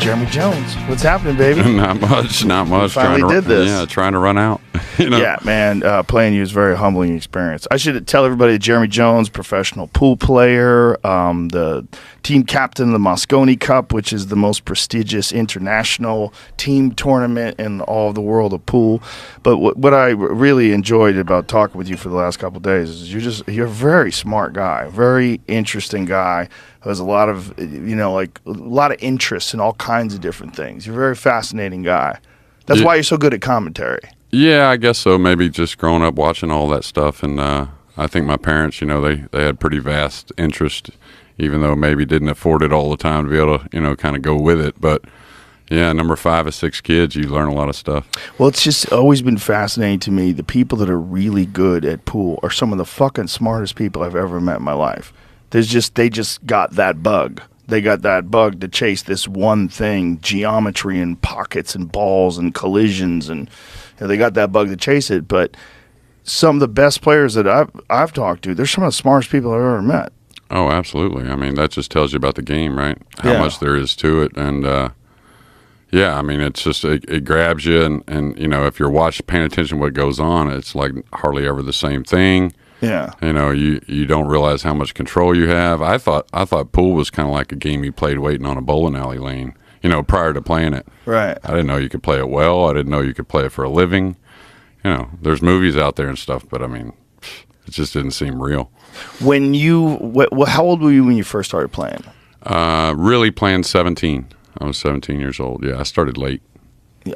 Jeremy Jones, what's happening, baby? Not much. Finally did this. Yeah, trying to run out. Yeah, man. Playing you is a very humbling experience. I should tell everybody that Jeremy Jones, professional pool player, the team captain of the Moscone Cup, which is the most prestigious international team tournament in all of the world of pool. But what I really enjoyed about talking with you for the last couple of days is you're a very smart guy, very interesting guy. Has a lot of, a lot of interest in all kinds of different things. You're a very fascinating guy. That's why you're so good at commentary. Yeah, I guess so. Maybe just growing up watching all that stuff. And I think my parents, they had pretty vast interest, even though maybe didn't afford it all the time to be able to, kind of go with it. But, yeah, number 5 of 6 kids, you learn a lot of stuff. Well, it's just always been fascinating to me. The people that are really good at pool are some of the fucking smartest people I've ever met in my life. They just got that bug. They got that bug to chase this one thing, geometry and pockets and balls and collisions, and they got that bug to chase it. But some of the best players that I've talked to, they're some of the smartest people I've ever met. Oh, absolutely. I mean, that just tells you about the game, right? How much there is to it. And, it's just, it grabs you. And if you're paying attention to what goes on, it's like hardly ever the same thing. Yeah. You don't realize how much control you have. I thought pool was kind of like a game you played waiting on a bowling alley lane, prior to playing it. Right. I didn't know you could play it well. I didn't know you could play it for a living. There's movies out there and stuff, but I mean, it just didn't seem real. When how old were you when you first started playing? Really playing 17. I was 17 years old. Yeah, I started late.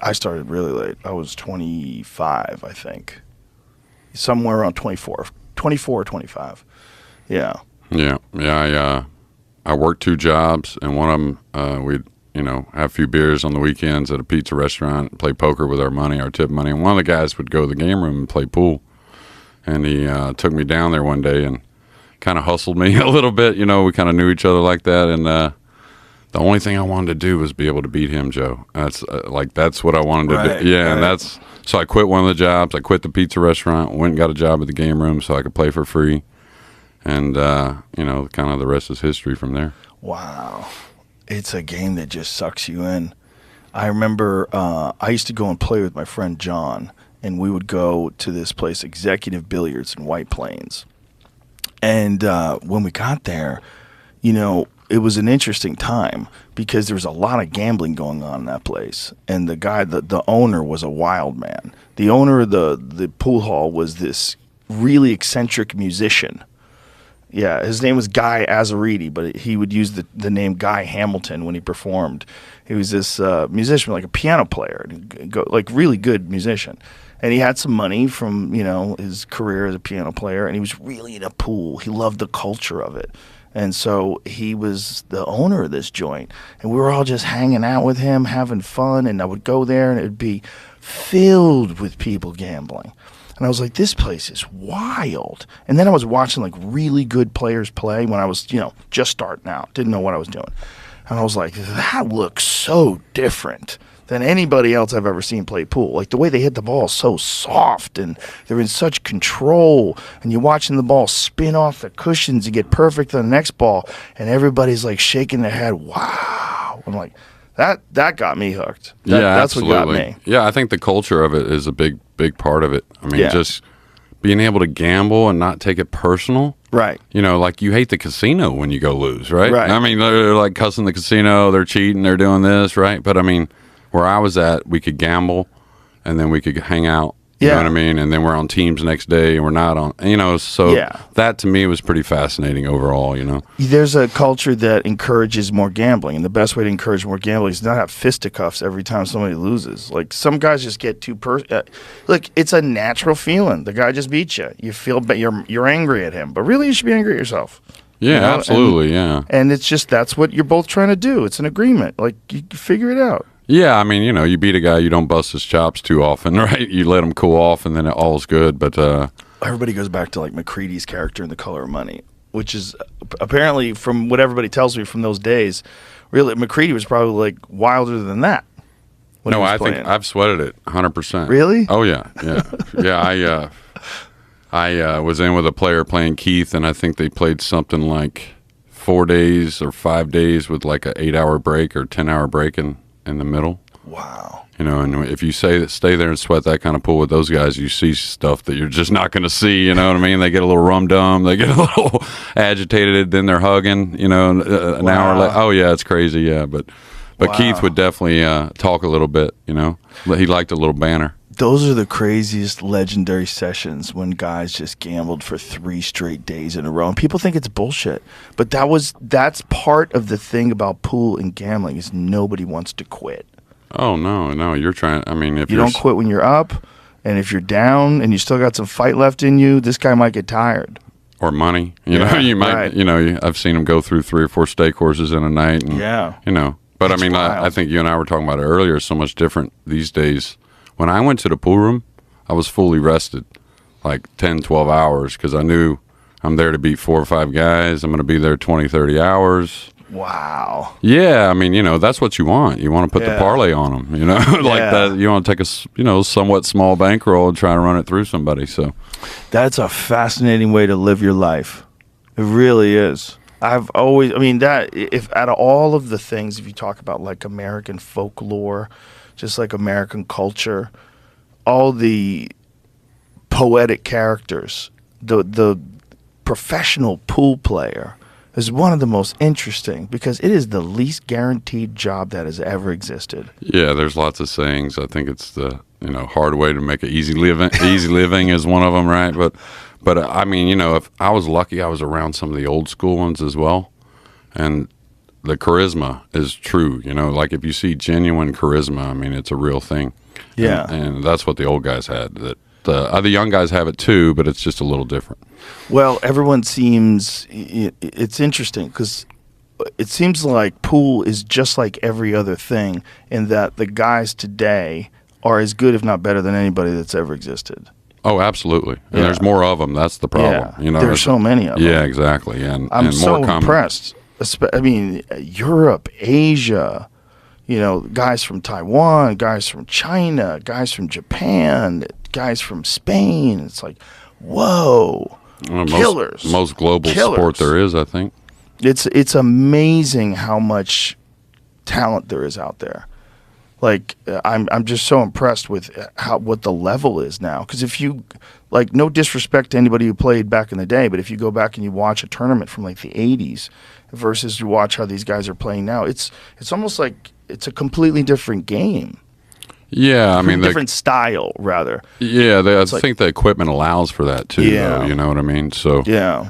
I started really late. I was 25, I think. Somewhere around 24 or 25. Yeah. Yeah. I worked 2 jobs, and one of them we'd have a few beers on the weekends at a pizza restaurant, play poker with our tip money. And one of the guys would go to the game room and play pool. And he took me down there one day and kind of hustled me a little bit. We kind of knew each other like that. And the only thing I wanted to do was be able to beat him, Joe. That's what I wanted to do. Yeah, right. And so I quit one of the jobs. I quit the pizza restaurant, went and got a job at the game room so I could play for free. And, kind of the rest is history from there. Wow. It's a game that just sucks you in. I remember I used to go and play with my friend John, and we would go to this place, Executive Billiards in White Plains. And when we got there, it was an interesting time because there was a lot of gambling going on in that place. And the guy, the owner was a wild man. The owner of the pool hall was this really eccentric musician. Yeah, his name was Guy Azariti, but he would use the name Guy Hamilton when he performed. He was this musician, like a piano player, like really good musician. And he had some money from, his career as a piano player, and he was really into pool. He loved the culture of it. And so he was the owner of this joint. And we were all just hanging out with him, having fun. And I would go there, and it would be filled with people gambling. And I was like, this place is wild. And then I was watching, like, really good players play when I was, just starting out. Didn't know what I was doing. And I was like, that looks so different than anybody else I've ever seen play pool. Like, the way they hit the ball is so soft, and they're in such control, and you're watching the ball spin off the cushions and get perfect on the next ball, and everybody's, like, shaking their head, wow. I'm like, that got me hooked. That's absolutely. What got me. Yeah, I think the culture of it is a big part of it. I mean, just being able to gamble and not take it personal. Right. Like you hate the casino when you go lose, right? Right. I mean, they're like cussing the casino, they're cheating, they're doing this, right? But I mean, where I was at, we could gamble, and then we could hang out. You know what I mean? And then we're on teams the next day, and we're not on. So that to me was pretty fascinating overall. There's a culture that encourages more gambling, and the best way to encourage more gambling is not have fisticuffs every time somebody loses. Like, some guys just get too look, it's a natural feeling. The guy just beat you. You feel you're angry at him, but really you should be angry at yourself. Yeah, absolutely. And it's just that's what you're both trying to do. It's an agreement. Like, you figure it out. Yeah, I mean, you beat a guy, you don't bust his chops too often, right? You let him cool off, and then all's good. But everybody goes back to, like, McCready's character in The Color of Money, which is apparently, from what everybody tells me from those days, really McCready was probably, like, wilder than that. No, I think I've sweated it 100%. Really? Oh yeah. I was in with a player playing Keith, and I think they played something like 4 days or 5 days with like a 8-hour break or 10-hour break in the middle. Wow. You know, and if you stay there and sweat that kind of pool with those guys, you see stuff that you're just not going to see. You know what I mean? They get a little rum-dum, they get a little agitated, then they're hugging. You know, an hour later. Oh yeah, it's crazy. Yeah, but Keith would definitely talk a little bit. You know, he liked a little banter. Those are the craziest legendary sessions when guys just gambled for 3 straight days in a row. And people think it's bullshit. But that's part of the thing about pool and gambling is nobody wants to quit. Oh, no. You're trying. I mean, if you don't quit when you're up, and if you're down and you still got some fight left in you, this guy might get tired. Or money. You know, you might, right. You know, I've seen him go through 3 or 4 steak courses in a night. And, you know, but I mean, I think you and I were talking about it earlier. It's so much different these days. When I went to the pool room, I was fully rested, like 10, 12 hours, because I knew I'm there to beat 4 or 5 guys. I'm going to be there 20, 30 hours. Wow. Yeah, I mean, you know, that's what you want. You want to put the parlay on them, you know, like that. You want to take a, somewhat small bankroll and try to run it through somebody. So that's a fascinating way to live your life. It really is. That if out of all of the things, if you talk about like American folklore, just like American culture, all the poetic characters, the professional pool player is one of the most interesting because it is the least guaranteed job that has ever existed. Yeah, there's lots of sayings. I think it's the hard way to make an easy living. Easy living is one of them, right? But I mean, you know, if I was lucky, I was around some of the old school ones as well, and the charisma is true. You know, like if you see genuine charisma, I mean, it's a real thing. Yeah, and that's what the old guys had. That the other young guys have it too, but it's just a little different. Well, everyone seems it's interesting because it seems like pool is just like every other thing in that the guys today are as good, if not better, than anybody that's ever existed. Oh, absolutely. And there's more of them. That's the problem. Yeah. You know, there's so many of them. Yeah, exactly. And I'm so more common. Impressed. I mean, Europe, Asia, you know, guys from Taiwan, guys from China, guys from Japan, guys from Spain. It's like, whoa, killers. Most global sport there is, I think. It's amazing how much talent there is out there. Like, I'm just so impressed with what the level is now. Because if you, like, no disrespect to anybody who played back in the day, but if you go back and you watch a tournament from like the 80s versus you watch how these guys are playing now, it's almost like it's a completely different game. Yeah, I mean, different style rather. Yeah, I think the equipment allows for that too. Yeah, though, you know what I mean. So yeah.